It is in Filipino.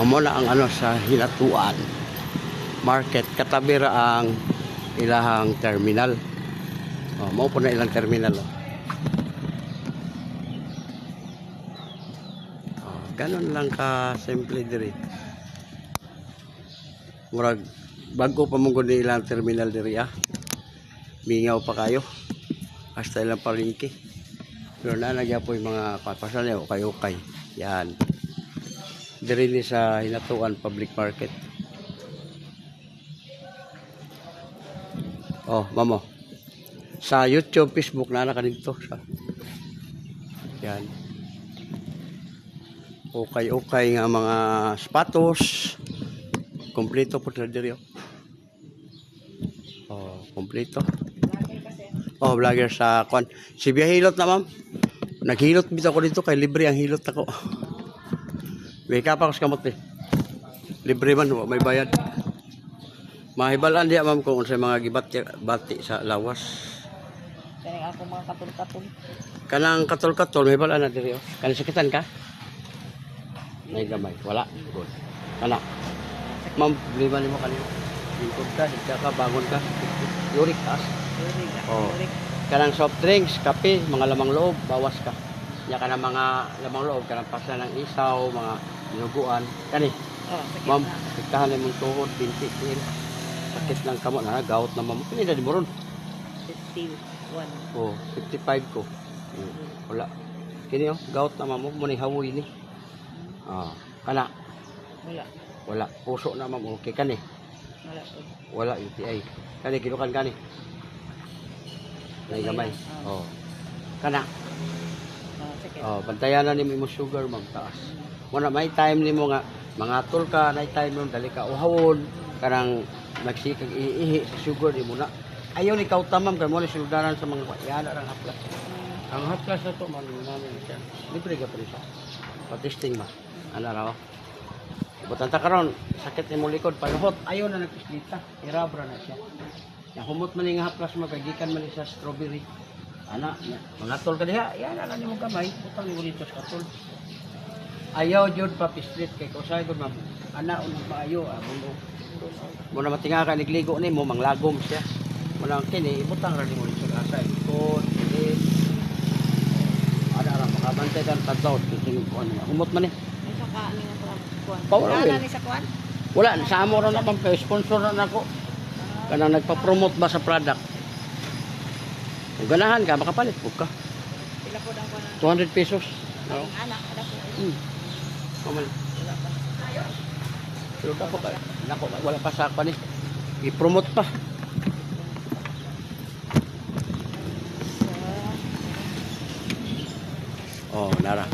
Mo na ang ano sa Hilatuan Market, katabi ra ang ilahang terminal. Mao po na ilang terminal. Ganon lang ka simple diri. Murag bago pa mong guni ilang terminal diri Mingaw pa kayo. Hasta ilang palengke. Pero nanagya po yung mga kapasal niya ukay-ukay. Yan. Diri ni sa Hilatuan Public Market. Mamo. Sa YouTube, Facebook na dito. Yan. Okay nga mga sapatos. Kompleto po sa diri. Kompleto. Vlogger sa kwan. Si Biyahilot na ma'am. Naghilot bitaw ko dito kay libre ang hilot ako. May kapak sa kamot libre man, may bayad. Mahibalan diya ma'am kung sa mga gibati sa lawas. Kanang ako mga katol-katol. Kanang katol-katol, mahibalan na diri. Kanang sakitan ka? May gamay. Wala. Good. Kana. Ma'am, problema nimo kanino. Lingkod ka, higda ka, bangon ka. Yurik taas. Yurik. Kanang soft drinks, kape, mga lamang loob, bawas ka. Nya kanang mga lamang loob, kanang pasa ng isaw, mga dinuguan. Kani. Ma'am, pagkahan mong tuhod, binti, sakit lang kamo na, gout na ma'am. Kini na di mo ron? 51. 55 ko. Wala. Kini gout na ma'am, muna hawoy ni. Kana. Wala. Puso na ma'am, okay kani. Wala UTI. Kani kinukan kani. Nay gamay. Kana. Bantayan na nimo sugar ma'am taas. Muna may time nimo nga mga tol ka, nay time mo dali ka uhawon, kanang nagsikag iihi sa sugar di mo na. Ayaw ni kautamam kay mo ni suldaran sa mga yan ang haplas. Ang haplas na to man namin siya. Libre ka pa rin siya. Pa-testing ba? Ano raw? Butanta karon sakit ni mo likod panuhot. Ayaw na nagpislita. Irabra na siya. Yang humot man nga haplas magagikan man sa strawberry. Ana, mga tol ka diha, yan ana nimo gamay, utang ni dito sa tol. Ayaw jud pa pislit kay kusay gud ma'am. Ana unang maayo bulo. Mo na matinga ka nigligo nimo manglagom siya. Mo lang kini ibutang ra nimo dito sa asa ikot. Ada ra makabantay kan tadlaw king kuan. Humot man ni. Sa kaan ni kuan. Wala ni sa kuan? Wala sa amo ra na pang sponsor na nako. Kanang nagpa-promote ba sa product. Kung ganahan ka makapalit pug ka. Pila po dang kuan? 200 pesos. Ang anak ada po. Kamal. Pero ka po ka. Nako wala pa sa pa ni. I-promote pa. Nara.